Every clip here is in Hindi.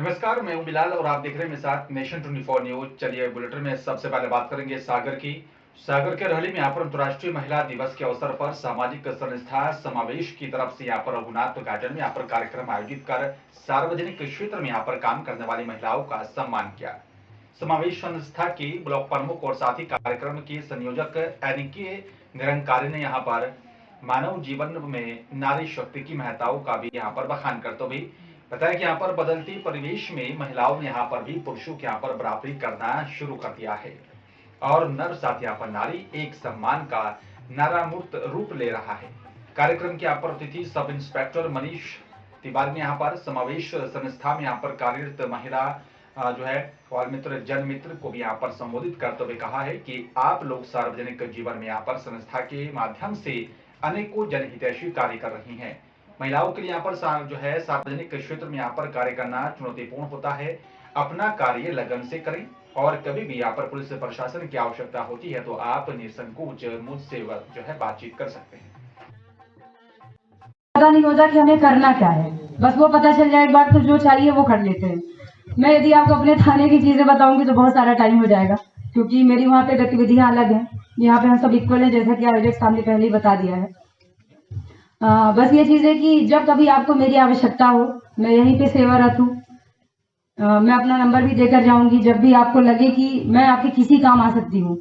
नमस्कार, मैं हूं बिलाल और आप देख रहे हैं मेरे साथ नेशन 24 न्यूज। चलिए बुलेटिन में सबसे पहले बात करेंगे सागर की। सागर के रहली में यहाँ पर अंतर्राष्ट्रीय महिला दिवस के अवसर पर सामाजिक संस्था समावेश की तरफ से यहाँ पर रघुनाथ गार्डन में यहाँ पर कार्यक्रम आयोजित कर सार्वजनिक क्षेत्र में यहाँ पर काम करने वाली महिलाओं का सम्मान किया। समावेश संस्था की ब्लॉक प्रमुख और साथ ही कार्यक्रम की संयोजक एनिके निरंकारी ने यहाँ पर मानव जीवन में नारी शक्ति की महत्ताओं का भी यहाँ पर बखान करते हुए बताया कि यहाँ पर बदलते परिवेश में महिलाओं ने यहाँ पर भी पुरुषों के यहाँ पर बराबरी करना शुरू कर दिया है और नर साथ यहाँ पर नारी एक सम्मान का नारामूर्त रूप ले रहा है। कार्यक्रम के यहाँ पर अतिथि सब इंस्पेक्टर मनीष तिवारी ने यहाँ पर समावेश संस्था में यहाँ पर कार्यरत महिला जो है वाल्मित्र जन मित्र को भी यहाँ पर संबोधित करते हुए कहा है कि आप लोग सार्वजनिक जीवन में यहाँ पर संस्था के माध्यम से अनेकों जनहितैषी कार्य कर रही हैं। महिलाओं के लिए यहाँ पर जो है सार्वजनिक क्षेत्र में यहाँ पर कार्य करना चुनौतीपूर्ण होता है। अपना कार्य लगन से करें और कभी भी यहाँ पर पुलिस प्रशासन की आवश्यकता होती है तो आप निसंकोच मुझसे जो है बातचीत कर सकते हैं। पता नहीं होता कि हमें करना क्या है, बस वो पता चल जाए एक बार तो जो चाहिए वो कर लेते हैं। मैं यदि आपको अपने थाने की चीजें बताऊंगी तो बहुत सारा टाइम हो जाएगा, क्योंकि मेरी वहाँ पे गतिविधियां अलग हैं। यहाँ पे हम सब इक्वल हैं, जैसा कि आयोजक साहब ने पहले ही बता दिया है। बस ये चीज है कि जब कभी आपको मेरी आवश्यकता हो, मैं यहीं पे सेवारत हूँ। मैं अपना नंबर भी देकर जाऊंगी जब भी आपको लगे कि मैं आपके किसी काम आ सकती हूँ।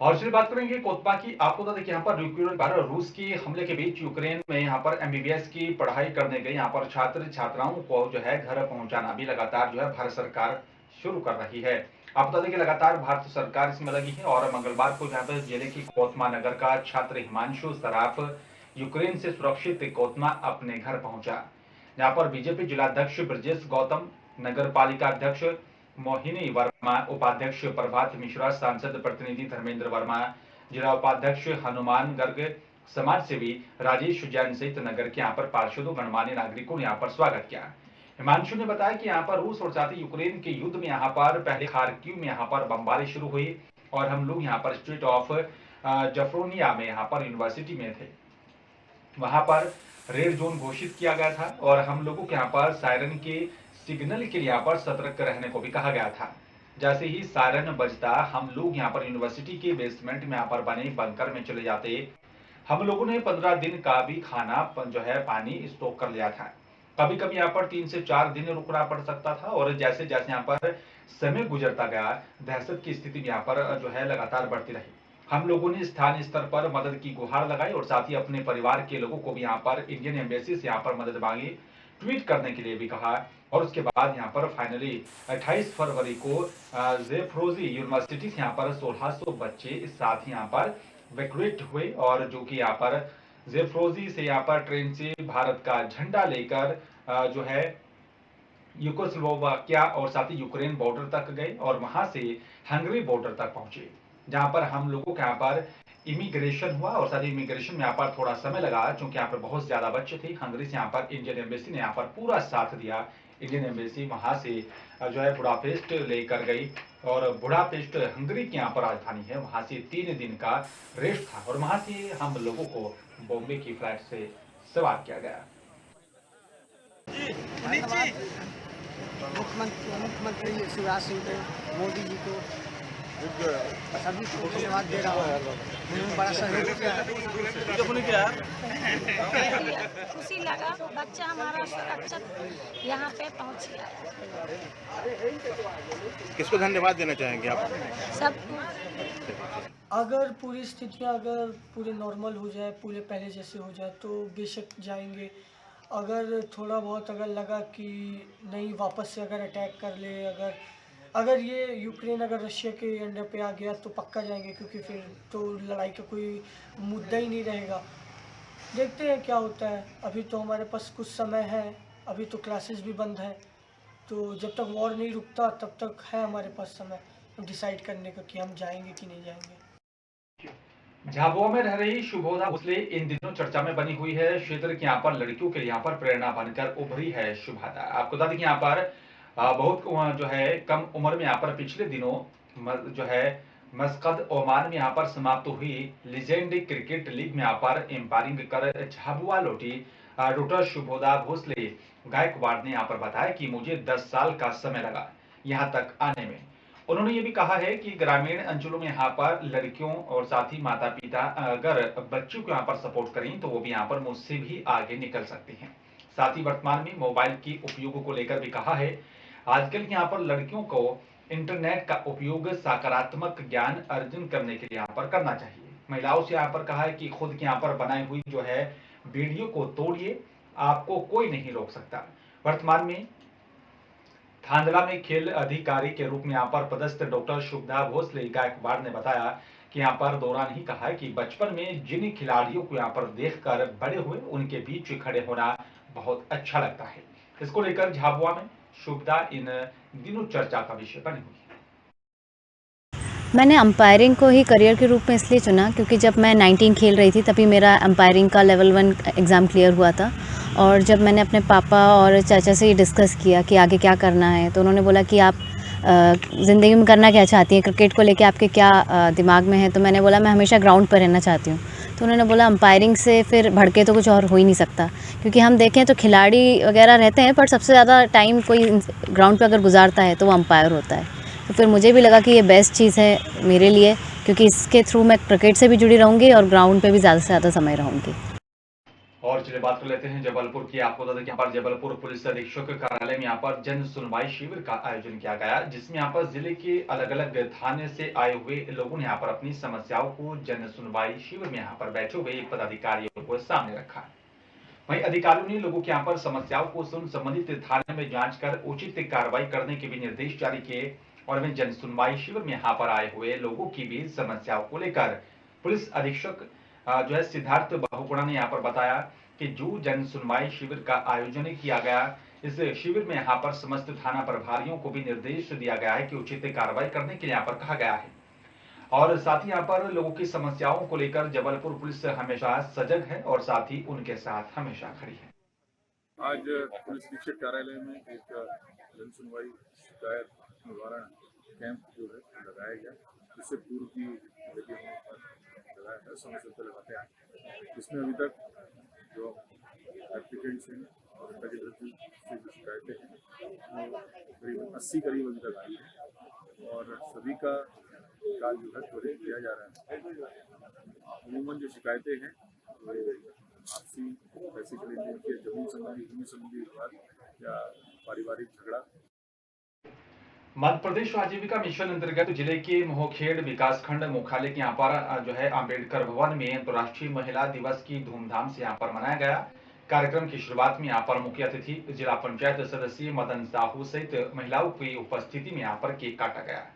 और चलिए बात करेंगे कोतपा की। आपको बता दें कि यहाँ पर यूक्रेन और रूस की हमले के बीच यूक्रेन में यहाँ पर एमबीबीएस की पढ़ाई करने गए यहाँ पर छात्र छात्राओं को जो है घर पहुंचाना भी लगातार जो है भारत सरकार शुरू कर रही है। आप बता दें कि लगातार भारत सरकार इसमें लगी है और मंगलवार को यहाँ पर जिले की कोतमा नगर का छात्र हिमांशु सराफ यूक्रेन से सुरक्षित कोतमा अपने घर पहुंचा। यहाँ पर बीजेपी जिलाध्यक्ष ब्रजेश गौतम, नगर पालिका अध्यक्ष मोहिनी वर्मा, उपाध्यक्ष प्रभात मिश्रा, सांसद प्रतिनिधि धर्मेंद्र वर्मा, जिला उपाध्यक्ष हनुमान गर्ग, समाज सेवी राजेश जैन सहित नगर के यहाँ पर पार्षदों गणमान्य नागरिकों ने यहाँ पर स्वागत किया। हिमांशु ने बताया कि यहाँ पर रूस और साथ ही यूक्रेन के युद्ध में यहाँ पर पहले खार्किव में यहाँ पर बमबारी शुरू हुई और हम लोग यहाँ पर स्टेट ऑफ जफ्रोनिया में यहाँ पर यूनिवर्सिटी में थे। वहां पर रेड जोन घोषित किया गया था और हम लोगों के यहाँ पर सायरन के सिग्नल के लिए यहाँ पर सतर्क रहने को भी कहा गया था। जैसे ही सायरन बजता हम लोग यहाँ पर यूनिवर्सिटी के बेसमेंट में यहाँ पर बने बंकर में चले जाते। हम लोगों ने 15 दिन का भी खाना जो है पानी स्टॉक कर लिया था। कभी कभी यहाँ पर 3 से 4 दिन रुकना पड़ सकता था और जैसे जैसे यहाँ पर समय गुजरता गया दहशत की स्थिति यहाँ पर जो है लगातार बढ़ती रही। हम लोगों ने स्थानीय स्तर पर मदद की गुहार लगाई और साथ ही अपने परिवार के लोगों को भी यहाँ पर इंडियन एम्बेसी से यहाँ पर मदद मांगी, ट्वीट करने के लिए भी कहा और उसके बाद यहाँ पर फाइनली 28 फरवरी को ज़ेफरोजी यूनिवर्सिटी से यहाँ पर 1600 बच्चे इस साथ यहाँ पर वैक्यूएट हुए और जो कि यहाँ पर ज़ेफरोजी से यहाँ पर ट्रेन से भारत का झंडा लेकर जो है यूगोस्लाविया और साथ ही यूक्रेन बॉर्डर तक गए और वहां से हंगरी बॉर्डर तक पहुंचे, जहां पर हम लोगों के यहाँ पर इमिग्रेशन हुआ और साथ ही इमिग्रेशन में यहाँ पर थोड़ा समय लगा क्योंकि यहाँ पर बहुत ज्यादा बच्चे थे। हंगरी से यहाँ पर इंडियन एम्बेसी ने यहाँ पर पूरा साथ दिया। इंडियन एम्बेसी वहां से जो है बुडापेस्ट लेकर गई और बुडापेस्ट हंगरी की यहाँ पर राजधानी है, वहां से 3 दिन का रेस्ट था और वहां से हम लोगों को बॉम्बे की फ्लाइट से सवार किया गया। मुख्यमंत्री शिवराज सिंह को, मोदी जी को सभी को धन्यवाद दे रहा हूँ। उन्होंने बड़ा सहयोग किया है। खुशी लगा, बच्चा हमारा सुरक्षित यहाँ पे पहुँच गया। किसको धन्यवाद देना चाहेंगे आप? सबको। अगर पूरी स्थितियाँ अगर पूरे नॉर्मल हो जाए, पूरे पहले जैसे हो जाए तो बेशक जाएंगे। अगर थोड़ा बहुत अगर लगा कि नहीं वापस से अगर अटैक कर ले, अगर ये यूक्रेन अगर रशिया के अंडर पे आ गया तो पक्का जाएंगे, क्योंकि फिर तो लड़ाई का कोई मुद्दा ही नहीं रहेगा। देखते हैं क्या होता है। अभी तो हमारे पास कुछ समय है, अभी तो क्लासेस भी बंद है, तो जब तक वॉर नहीं रुकता तब तक है हमारे पास समय डिसाइड करने का कि हम जाएंगे कि नहीं जाएंगे। झाबुआ में रह रही शुभोधा भोसले इन दिनों चर्चा में बनी हुई है। क्षेत्र के यहाँ पर लड़कियों के लिए यहाँ पर प्रेरणा बनकर उभरी है शुभोधा। आपको बता दें कि यहाँ पर बहुत जो है कम उम्र में यहाँ पर पिछले दिनों जो है मस्कत ओमान में यहाँ पर समाप्त हुई लीजेंड क्रिकेट लीग में यहाँ पर एम्पायरिंग कर झाबुआ लौटी डॉक्टर शुभोदा भोसले गायकवाड़ ने यहाँ पर बताया कि मुझे 10 साल का समय लगा यहाँ तक आने में। उन्होंने ये भी कहा है कि ग्रामीण अंचलों में यहाँ पर लड़कियों और साथ ही माता पिता अगर बच्चों को यहाँ पर सपोर्ट करें तो वो भी यहाँ पर मुझसे भी आगे निकल सकते हैं। साथ ही वर्तमान में मोबाइल की उपयोग को लेकर भी कहा है, आजकल यहाँ पर लड़कियों को इंटरनेट का उपयोग सकारात्मक ज्ञान अर्जन करने के लिए यहाँ पर करना चाहिए। महिलाओं से यहाँ पर कहा है कि खुद के यहाँ पर बनाई हुई जो है वीडियो को तोड़िए, आपको कोई नहीं रोक सकता। वर्तमान में थांदला में खेल अधिकारी के रूप में यहाँ पर पदस्थ डॉक्टर शुभदा भोसले गायकवाड़ ने बताया कि यहाँ पर दौरान ही कहा है कि बचपन में जिन खिलाड़ियों को यहाँ पर देखकर बड़े हुए उनके बीच खड़े होना बहुत अच्छा लगता है। इसको लेकर झाबुआ में शुभदा इन दिनों चर्चा का विषय बनी हुई है। मैंने अंपायरिंग को ही करियर के रूप में इसलिए चुना क्योंकि जब मैं 19 खेल रही थी तभी मेरा अंपायरिंग का लेवल 1 एग्ज़ाम क्लियर हुआ था। और जब मैंने अपने पापा और चाचा से ये डिस्कस किया कि आगे क्या करना है, तो उन्होंने बोला कि आप ज़िंदगी में करना क्या चाहती हैं, क्रिकेट को लेके आपके क्या दिमाग में है। तो मैंने बोला मैं हमेशा ग्राउंड पर रहना चाहती हूँ। तो उन्होंने बोला अंपायरिंग से फिर बढ़ के तो कुछ और हो ही नहीं सकता, क्योंकि हम देखें तो खिलाड़ी वगैरह रहते हैं पर सबसे ज़्यादा टाइम कोई ग्राउंड पर अगर गुजारता है तो वो अंपायर होता है। तो फिर मुझे भी लगा कि ये बेस्ट चीज़ है मेरे लिए, क्योंकि इसके थ्रू मैं क्रिकेट से भी जुड़ी रहूँगी और ग्राउंड पे भी ज़्यादा से ज़्यादा समय रहूँगी। और चलिए बात कर लेते हैं जबलपुर की। आपको बता दें कि यहाँ पर जबलपुर पुलिस अधीक्षक कार्यालय में यहाँ पर जन सुनवाई शिविर का आयोजन किया गया, जिसमें यहाँ पर जिले के अलग अलग थाने से आए हुए लोगों ने यहाँ पर अपनी समस्याओं को जन सुनवाई शिविर में यहाँ पर बैठे हुए पदाधिकारियों को सामने रखा। वहीं अधिकारियों ने लोगों की यहाँ पर समस्याओं को सुन संबंधित थाने में जांच कर उचित कार्रवाई करने के भी निर्देश जारी किए। और वहीं जन सुनवाई शिविर में यहाँ पर आए हुए लोगों की भी समस्याओं को लेकर पुलिस अधीक्षक जो है सिद्धार्थ बहुगुणा ने यहाँ पर बताया कि जो जन सुनवाई शिविर का आयोजन किया गया, इस शिविर में यहाँ पर समस्त थाना प्रभारियों को भी निर्देश दिया गया है कि उचित कार्रवाई करने के लिए यहाँ पर कहा गया है। और साथ ही यहाँ पर लोगों की समस्याओं को लेकर जबलपुर पुलिस हमेशा सजग है और साथ ही उनके साथ हमेशा खड़ी है। आज पुलिस अधीक्षक कार्यालय में एक जन सुनवाई शिकायत निवारण कैंप जो है लगाया गया, जिससे पूर्व की लगाया था, समय से लगाते हैं, जिसमें अभी तक जो एप्लीकेंट्स हैं और जनता के प्रति से जो शिकायतें हैं वो करीबन 80 करीब अभी तक आई है और सभी का कार्य जो है त्वरित किया जा रहा है। अमूमन जो शिकायतें हैं वो आपसी पैसे के लेन देन के, जमीन संबंधी, भूमि संबंधी विवाद या पारिवारिक झगड़ा। मध्य प्रदेश आजीविका मिशन अंतर्गत जिले के मोहखेड़ विकासखंड मुख्यालय के यहाँ पर जो है अंबेडकर भवन में अंतर्राष्ट्रीय महिला दिवस की धूमधाम से यहाँ पर मनाया गया। कार्यक्रम की शुरुआत में यहाँ पर मुख्य अतिथि जिला पंचायत सदस्य मदन साहू सहित महिलाओं की उपस्थिति में यहाँ पर केक काटा गया।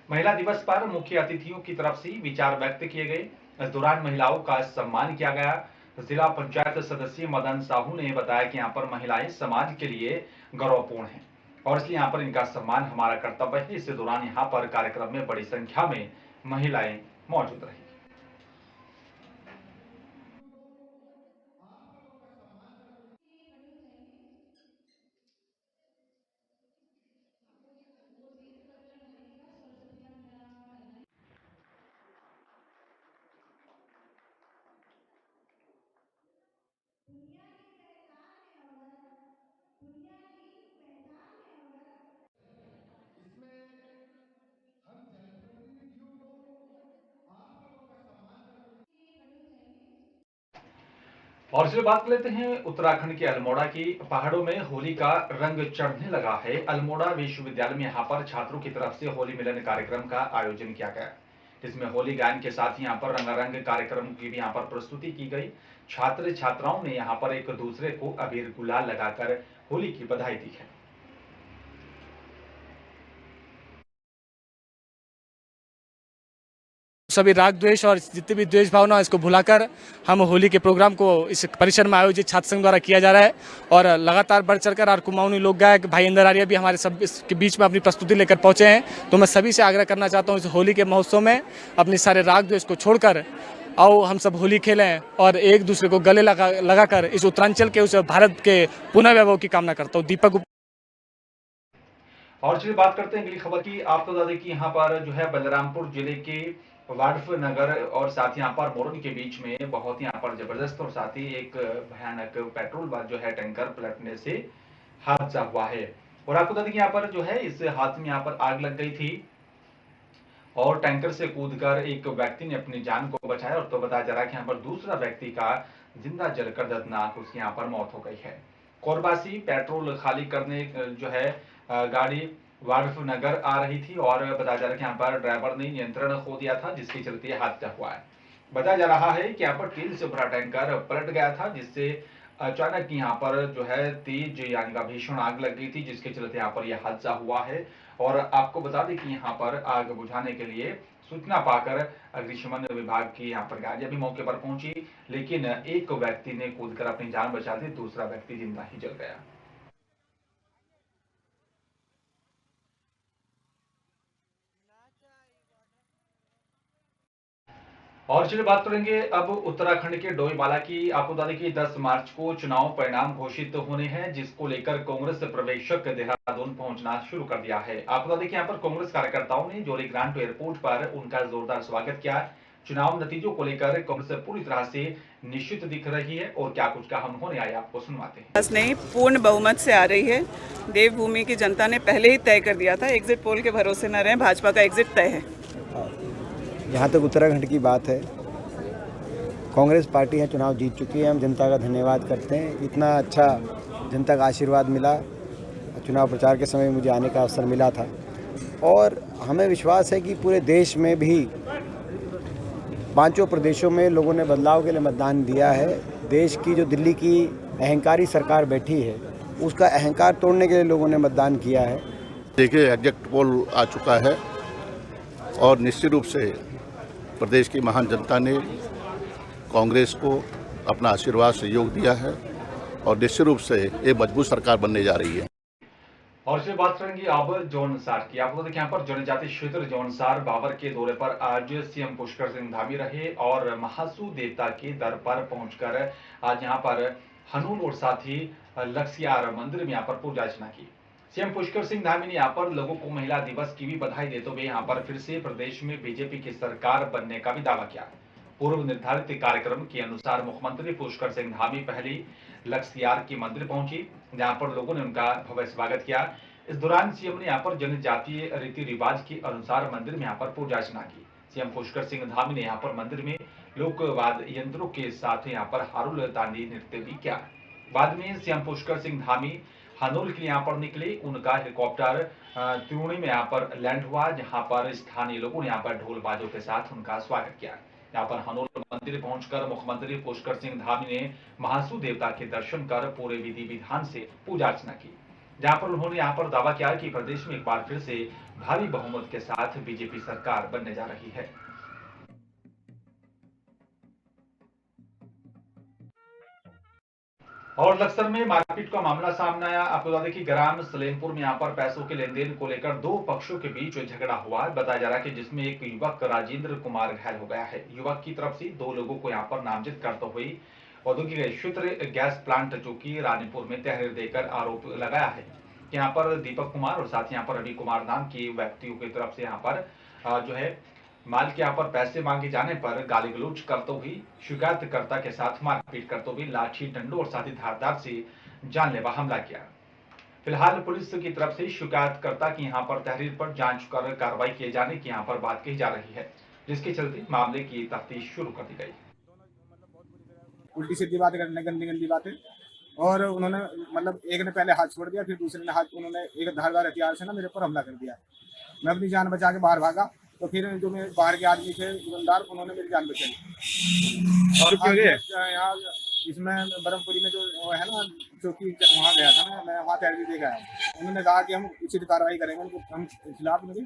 महिला दिवस पर मुख्य अतिथियों की तरफ से विचार व्यक्त किए गए। इस दौरान महिलाओं का सम्मान किया गया। जिला पंचायत सदस्य मदन साहू ने बताया कि यहाँ पर महिलाएं समाज के लिए गौरवपूर्ण हैं और इसलिए यहाँ पर इनका सम्मान हमारा कर्तव्य है। इस दौरान यहाँ पर कार्यक्रम में बड़ी संख्या में महिलाएं मौजूद रही। और चलिए बात कर लेते हैं उत्तराखंड के अल्मोड़ा की। पहाड़ों में होली का रंग चढ़ने लगा है। अल्मोड़ा विश्वविद्यालय में यहाँ पर छात्रों की तरफ से होली मिलन कार्यक्रम का आयोजन किया गया, जिसमें होली गायन के साथ यहाँ पर रंगारंग कार्यक्रम की भी यहाँ पर प्रस्तुति की गई। छात्र छात्राओं ने यहाँ पर एक दूसरे को अबीर गुलाल लगाकर होली की बधाई दी है। सभी राग द्वेष और जितनी भी द्वेष भावना इसको भुलाकर हम होली के प्रोग्राम को इस परिसर में आयोजित छात्र संघ द्वारा किया जा रहा है और लगातार बढ़ चढ़कर और कुमाऊनी लोक गायक भाई इंदर आर्य भी हमारे सब इसके बीच में अपनी प्रस्तुति लेकर पहुंचे हैं। तो मैं सभी से आग्रह करना चाहता हूं इस होली के महोत्सव में अपने सारे राग द्वेष को छोड़कर आओ हम सब होली खेलें और एक दूसरे को गले लगाकर इस उत्तरांचल के उस भारत के पुनः वैभव की कामना करता हूँ। दीपक और चलिए बात करते हैं अगली खबर की। आपको बता दें कि यहाँ पर जो है बलरामपुर जिले के वाड्फ नगर और साथ ही यहाँ पर मोरन के बीच में बहुत ही यहाँ पर जबरदस्त और साथ ही एक भयानक पेट्रोल जो है टैंकर पलटने से हादसा हुआ है। और आपको बता दें कि यहाँ पर जो है इस हादसे में यहाँ पर आग लग गई थी और टैंकर से कूदकर एक व्यक्ति ने अपनी जान को बचाया। और तो बताया जा रहा है कि यहाँ पर दूसरा व्यक्ति का जिंदा जलकर दर्दनाक उसकी यहाँ पर मौत हो गई है। कोरबासी पेट्रोल खाली करने जो है गाड़ी वाड्फ नगर आ रही थी और बताया जा रहा है कि यहाँ पर ड्राइवर ने नियंत्रण खो दिया था, जिसके चलते हादसा हुआ है। बताया जा रहा है कि यहाँ पर तेल से भरा टैंकर पलट गया था, जिससे अचानक यहाँ पर जो है तेज यानी का भीषण आग लग गई थी, जिसके चलते यहाँ पर यह हादसा हुआ है। और आपको बता दें कि यहाँ पर आग बुझाने के लिए सूचना पाकर अग्निशमन विभाग की यहाँ पर गाड़ियां भी मौके पर पहुंची, लेकिन एक व्यक्ति ने कूदकर अपनी जान बचा ली, दूसरा व्यक्ति जिंदा ही जल गया। और चलिए बात करेंगे अब उत्तराखंड के डोईवाला की। आपको बता दें कि 10 मार्च को चुनाव परिणाम घोषित होने हैं, जिसको लेकर कांग्रेस प्रवेशक देहरादून पहुंचना शुरू कर दिया है। आपको बता दें कि यहाँ पर कांग्रेस कार्यकर्ताओं ने जोरी ग्रांट एयरपोर्ट पर उनका जोरदार स्वागत किया। चुनाव नतीजों को लेकर कांग्रेस पूरी तरह से निश्चित दिख रही है और क्या कुछ कहा उन्होंने आया आपको सुनवाते हैं। बस नहीं, पूर्ण बहुमत से आ रही है। देवभूमि की जनता ने पहले ही तय कर दिया था, एग्जिट पोल के भरोसे न रहें, भाजपा का एग्जिट तय है। जहाँ तक उत्तराखंड की बात है, कांग्रेस पार्टी है चुनाव जीत चुकी है। हम जनता का धन्यवाद करते हैं, इतना अच्छा जनता का आशीर्वाद मिला। चुनाव प्रचार के समय मुझे आने का अवसर मिला था और हमें विश्वास है कि पूरे देश में भी 5 प्रदेशों में लोगों ने बदलाव के लिए मतदान दिया है। देश की जो दिल्ली की अहंकारी सरकार बैठी है, उसका अहंकार तोड़ने के लिए लोगों ने मतदान किया है। देखिए, एग्जिट पोल आ चुका है और निश्चित रूप से प्रदेश की महान जनता ने कांग्रेस को अपना आशीर्वाद सहयोग दिया है और निश्चित रूप से एक मजबूत सरकार बनने जा रही है। और से बात करेंगे अब जौनसार की। आपको देखिए यहाँ पर जनजातीय क्षेत्र जौनसार बाबर के दौरे पर आज सीएम पुष्कर सिंह धामी रहे और महासू देवता के दर पर पहुंचकर आज यहाँ पर हनूल और साथ ही लक्ष्यार मंदिर में यहाँ पर पूजा अर्चना की। सीएम पुष्कर सिंह धामी ने यहाँ पर लोगों को महिला दिवस की भी बधाई देते हुए यहाँ पर फिर से प्रदेश में बीजेपी की सरकार बनने का भी दावा किया। पूर्व निर्धारित कार्यक्रम के अनुसार मुख्यमंत्री पुष्कर सिंह धामी पहली लक्ष्यार के मंदिर पहुंची, जहां पर लोगों ने उनका भव्य स्वागत किया। इस दौरान सीएम ने यहाँ पर जनजातीय रीति रिवाज के अनुसार मंदिर में यहाँ पर पूजा अर्चना की। सीएम पुष्कर सिंह धामी ने यहाँ पर मंदिर में लोकवाद यंत्रों के साथ यहाँ पर हारुल तांडी नृत्य भी किया। बाद में सीएम पुष्कर सिंह धामी हनोल के यहाँ पर निकले। उनका हेलीकॉप्टर त्रिवेणी में यहाँ पर लैंड हुआ, जहाँ पर स्थानीय लोगों ने यहाँ पर ढोल बाजों के साथ उनका स्वागत किया। यहाँ पर हनोल मंदिर पहुंचकर मुख्यमंत्री पुष्कर सिंह धामी ने महासू देवता के दर्शन कर पूरे विधि विधान से पूजा अर्चना की, जहाँ पर उन्होंने यहाँ पर दावा किया कि प्रदेश में एक बार फिर से भारी बहुमत के साथ बीजेपी सरकार बनने जा रही है। और लक्सर में मारपीट का मामला सामने आया। आपको बता दें कि ग्राम सलेमपुर में यहाँ पर पैसों के लेन देन को लेकर 2 पक्षों के बीच झगड़ा हुआ है। बताया जा रहा है कि जिसमें एक युवक राजेंद्र कुमार घायल हो गया है। युवक की तरफ से 2 लोगों को यहाँ पर नामजद करते हुए औद्योगिक क्षेत्र गैस प्लांट जो कि रानीपुर में तहरीर देकर आरोप लगाया है कि यहाँ पर दीपक कुमार और साथ ही यहाँ पर रवि कुमार नाम के व्यक्तियों की तरफ से यहाँ पर जो है माल के यहाँ पर पैसे मांगे जाने पर गाली गलौज करते हुए शिकायतकर्ता के साथ मारपीट करते हुए लाठी डंडों और साथ ही धारदार से जानलेवा हमला किया। फिलहाल पुलिस की तरफ से शिकायतकर्ता की यहाँ पर तहरीर पर जांच कर कार्रवाई किए जाने की यहाँ पर बात कही जा रही है, जिसके चलते मामले की तफ्तीश शुरू कर दी गई। उल्टी सीधी बातें करने, गंदी गंदी बातें, और उन्होंने मतलब एक ने पहले हाथ छोड़ दिया, फिर दूसरे ने हाथ, उन्होंने एक धारदार हथियार से ना मेरे ऊपर हमला कर दिया। मैं अपनी जान बचा के बाहर भागा, तो फिर जो मेरे बाहर के आदमी थे दुकानदार, उन्होंने मेरी जान बचाई। और यहाँ इसमें ब्रह्मपुरी में जो है ना चौकी, वहाँ गया था मैं वहाँ तहरीर देखा है। उन्होंने कहा कि हम उचित कार्रवाई करेंगे, उनको हम खिलाफ नहीं।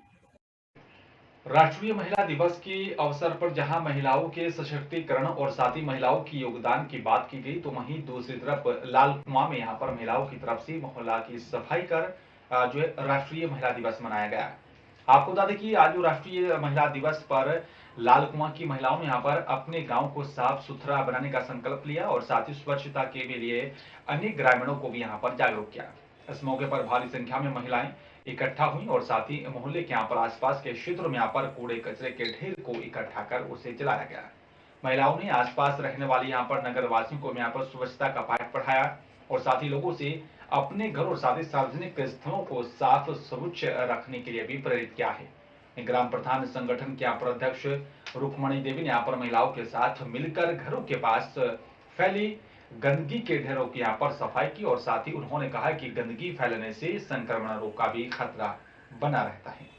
राष्ट्रीय महिला दिवस के अवसर पर जहां महिलाओं के सशक्तिकरण और साथ ही महिलाओं की योगदान की बात की गई, तो वहीं दूसरी तरफ लाल कुआं में यहां पर महिलाओं की तरफ से मोहल्ला की सफाई कर जो है राष्ट्रीय महिला दिवस मनाया गया। आपको बता दें कि आज राष्ट्रीय महिला दिवस पर लाल कुआं की महिलाओं ने यहाँ पर अपने गांव को साफ सुथरा बनाने का संकल्प लिया और साथ ही स्वच्छता के लिए अनेक ग्रामीणों को भी यहाँ पर जागरूक किया। इस मौके पर भारी संख्या में महिलाएं इकट्ठा हुई और साथ ही मोहल्ले के यहाँ पर आसपास के क्षेत्रों में यहाँ पर कूड़े कचरे के ढेर को इकट्ठा कर उसे जलाया गया। महिलाओं ने आसपास रहने वाली यहाँ पर नगर वासियों को यहाँ पर स्वच्छता का पाठ पढ़ाया और साथ ही लोगों से अपने घर और साथ ही सार्वजनिक स्थलों को साफ स्वच्छ रखने के लिए भी प्रेरित किया है। ग्राम प्रधान संगठन के यहाँ पर अध्यक्ष रुक्मणी देवी ने यहाँ पर महिलाओं के साथ मिलकर घरों के पास फैली गंदगी के ढेरों की यहाँ पर सफाई की और साथ ही उन्होंने कहा कि गंदगी फैलने से संक्रमण रोग का भी खतरा बना रहता है।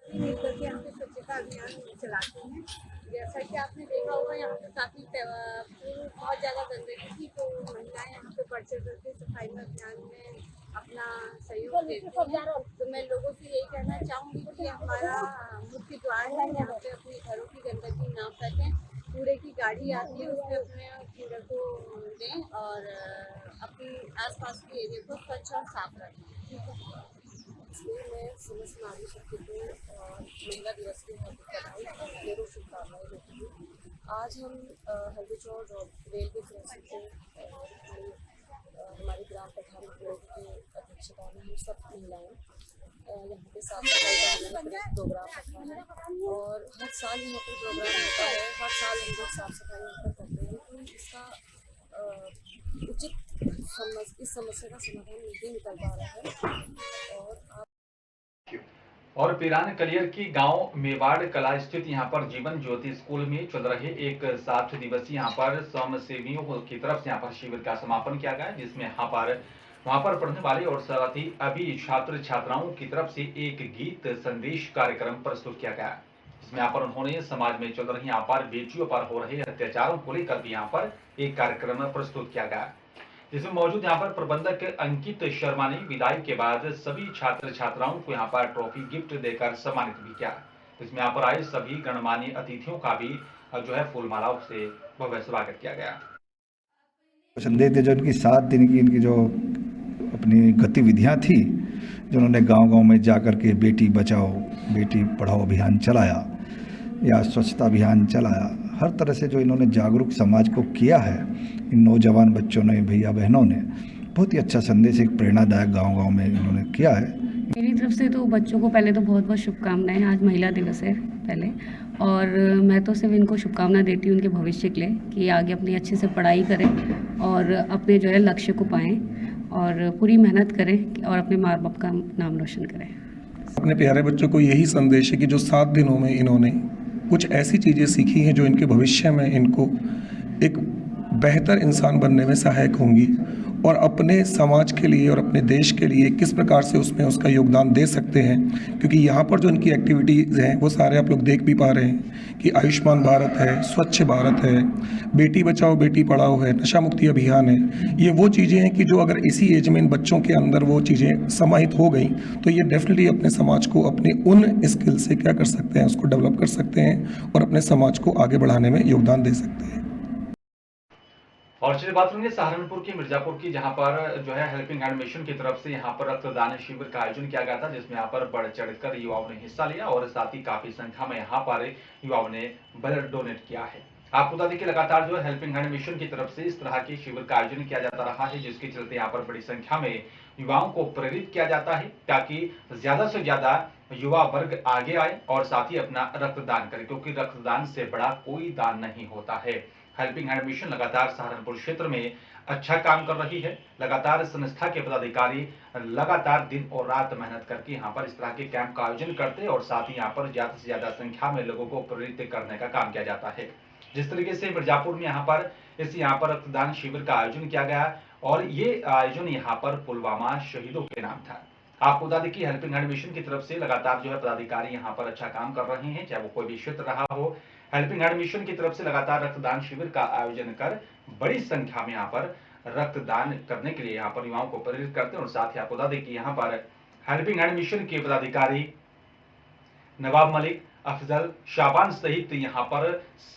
मिलकर के हम स्वच्छता अभियान चलाते हैं। जैसा कि आपने देखा होगा यहाँ पे काफी बहुत ज्यादा गंदगी थी, तो महिलाएं यहाँ पे बढ़ चढ़ करके सफाई अभियान में अपना सहयोग देती हैं। तो मैं लोगों से यही कहना चाहूँगी कि हमारा मुख्य द्वार है, यहाँ पे अपने घरों की गंदगी ना फैलें। कूड़े की गाड़ी आती है, उसमें अपने कूड़े को दें और अपनी आसपास के एरिया को स्वच्छ और साफ रखें। इसलिए मैं समस्त नारी शक्ति को और महिला दिवस की हार्दिक बधाई मेरी शुभकामनाएं देती हूँ। आज हम हल्दी चौक और रेलवे क्रॉसिंग पे हमारी ग्राम प्रधान की अध्यक्षता में हम सब महिलाएं यहाँ पे साफ सफाई का प्रोग्राम रखा है और हर साल यहाँ पर प्रोग्राम होता है। हर साल हम लोग साफ सफाई यहाँ पर करते हैं, तो इसका उचित इस समस्या का समाधान नहीं निकल पा रहा है। और पिरान कलियर की गांव मेवाड़ कला स्थित यहाँ पर जीवन ज्योति स्कूल में चल रहे एक 7 दिवसीय यहाँ पर स्वयंसेवियों की तरफ से यहाँ पर शिविर का समापन किया गया, जिसमें वहां पर पढ़ने वाले और साथ ही अभी छात्र छात्राओं की तरफ से एक गीत संदेश कार्यक्रम प्रस्तुत किया गया, जिसमें यहाँ पर उन्होंने समाज में चल रही यहाँ पर बेटियों पर हो रहे अत्याचारों को लेकर भी यहाँ पर एक कार्यक्रम प्रस्तुत किया गया, जिसमें मौजूद यहाँ पर प्रबंधक अंकित शर्मा ने विदाई के बाद सभी छात्र छात्राओं को यहाँ पर ट्रॉफी गिफ्ट देकर सम्मानित भी किया। इसमें यहाँ पर आए सभी गणमान्य अतिथियों का भी जो है फूलमालाओं से भव्य स्वागत किया गया। संदेश थे जो इनकी 7 दिन की इनकी जो अपनी गतिविधियां थी, जो उन्होंने गांव-गांव में जाकर के बेटी बचाओ बेटी पढ़ाओ अभियान चलाया या स्वच्छता अभियान चलाया, हर तरह से जो इन्होंने जागरूक समाज को किया है, इन नौजवान बच्चों ने भैया बहनों ने बहुत ही अच्छा संदेश एक प्रेरणादायक गांव-गांव में इन्होंने किया है। मेरी तरफ से तो बच्चों को पहले तो बहुत बहुत शुभकामनाएं। आज महिला दिवस है पहले, और मैं तो सिर्फ इनको शुभकामना देती हूँ उनके भविष्य के लिए कि आगे अपनी अच्छे से पढ़ाई करें और अपने जो है लक्ष्य को पाएं और पूरी मेहनत करें और अपने माँ बाप का नाम रोशन करें। अपने प्यारे बच्चों को यही संदेश है कि जो 7 दिनों में इन्होंने कुछ ऐसी चीज़ें सीखी हैं जो इनके भविष्य में इनको एक बेहतर इंसान बनने में सहायक होंगी और अपने समाज के लिए और अपने देश के लिए किस प्रकार से उसमें उसका योगदान दे सकते हैं। क्योंकि यहाँ पर जो इनकी एक्टिविटीज़ हैं वो सारे आप लोग देख भी पा रहे हैं कि आयुष्मान भारत है, स्वच्छ भारत है, बेटी बचाओ बेटी पढ़ाओ है, नशा मुक्ति अभियान है। ये वो चीज़ें हैं कि जो अगर इसी एज में इन बच्चों के अंदर वो चीज़ें समाहित हो गई तो ये डेफिनेटली अपने समाज को अपने उन स्किल से क्या कर सकते हैं, उसको डेवलप कर सकते हैं और अपने समाज को आगे बढ़ाने में योगदान दे सकते हैं। और चलिए बात करेंगे सहारनपुर की मिर्जापुर की, जहां पर जो है हेल्पिंग हैंड मिशन की तरफ से यहां पर रक्तदान शिविर का आयोजन किया गया था, जिसमें यहां पर बढ़ चढ़कर युवाओं ने हिस्सा लिया और साथ ही काफी संख्या में यहां पर युवाओं ने ब्लड डोनेट किया है। आपको बता दें कि लगातार जो है हेल्पिंग हैंड मिशन की तरफ से इस तरह के शिविर का आयोजन किया जाता रहा है, जिसके चलते यहाँ पर बड़ी संख्या में युवाओं को प्रेरित किया जाता है ताकि ज्यादा से ज्यादा युवा वर्ग आगे आए और साथ ही अपना रक्तदान करे, क्योंकि रक्तदान से बड़ा कोई दान नहीं होता है। हेल्पिंग हैंड मिशन लगातार सहारनपुर क्षेत्र में अच्छा काम कर रही है। लगातार संस्था के पदाधिकारी लगातार दिन और रात मेहनत करके यहाँ पर इस तरह के कैंप का आयोजन करते हैं और साथ ही यहाँ पर ज्यादा से ज्यादा संख्या में लोगों को प्रेरित करने का काम किया जाता है। जिस तरीके से मिर्जापुर में यहाँ पर रक्तदान शिविर का आयोजन किया गया और ये आयोजन यहाँ पर पुलवामा शहीदों के नाम था। आपको बता दें कि हेल्पिंग हैंड मिशन की तरफ से लगातार जो है पदाधिकारी यहाँ पर अच्छा काम कर रहे हैं, चाहे वो कोई भी क्षेत्र रहा हो। हेल्पिंग हैंड मिशन की तरफ से लगातार रक्तदान शिविर का आयोजन कर बड़ी संख्या में यहाँ पर रक्तदान करने के लिए यहाँ पर युवाओं को प्रेरित करते हैं और साथ ही आपको बता दें कि यहाँ पर हेल्पिंग हैंड मिशन के पदाधिकारी नवाब मलिक, अफजल, शाबान सहित यहाँ पर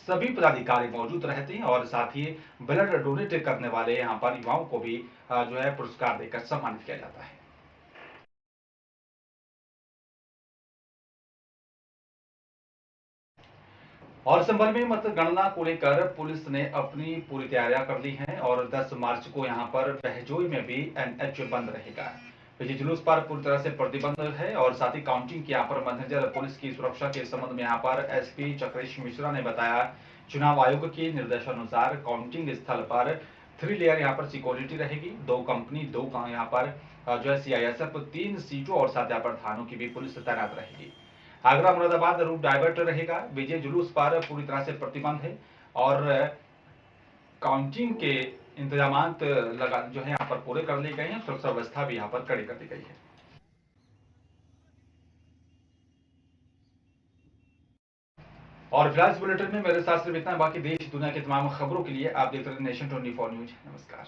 सभी पदाधिकारी मौजूद रहते हैं और साथ ही ब्लड डोनेट करने वाले यहाँ पर युवाओं को भी जो है पुरस्कार देकर सम्मानित किया जाता है। और संभल में मतगणना को लेकर पुलिस ने अपनी पूरी तैयारियां कर ली हैं और 10 मार्च को यहां पर बहजोई में भी एनएच बंद रहेगा। विजय जुलूस पर पूरी तरह से प्रतिबंध है और साथ ही काउंटिंग की यहाँ पर मद्देनजर पुलिस की सुरक्षा के संबंध में यहाँ पर एसपी चक्रेश मिश्रा ने बताया, चुनाव आयोग के निर्देशानुसार काउंटिंग स्थल पर 3 लेयर यहाँ पर सिक्योरिटी रहेगी, 2 कंपनी 2 यहाँ पर जो है सीआईएसएफ 3 सीटों और साथ यहाँ पर थानों की भी पुलिस तैनात रहेगी। आगरा मुरादाबाद रूट डाइवर्ट रहेगा। विजय जुलूस पर पूरी तरह से प्रतिबंध है और काउंटिंग के इंतजाम जो है यहाँ पर पूरे कर लिए गए हैं। सुरक्षा व्यवस्था भी यहाँ पर कड़ी कर दी गई है। और फिलहाल इस बुलेटिन में मेरे साथ सिर्फ इतना, बाकी देश दुनिया की तमाम खबरों के लिए आप देख रहे हैं नेशन 24 न्यूज। नमस्कार।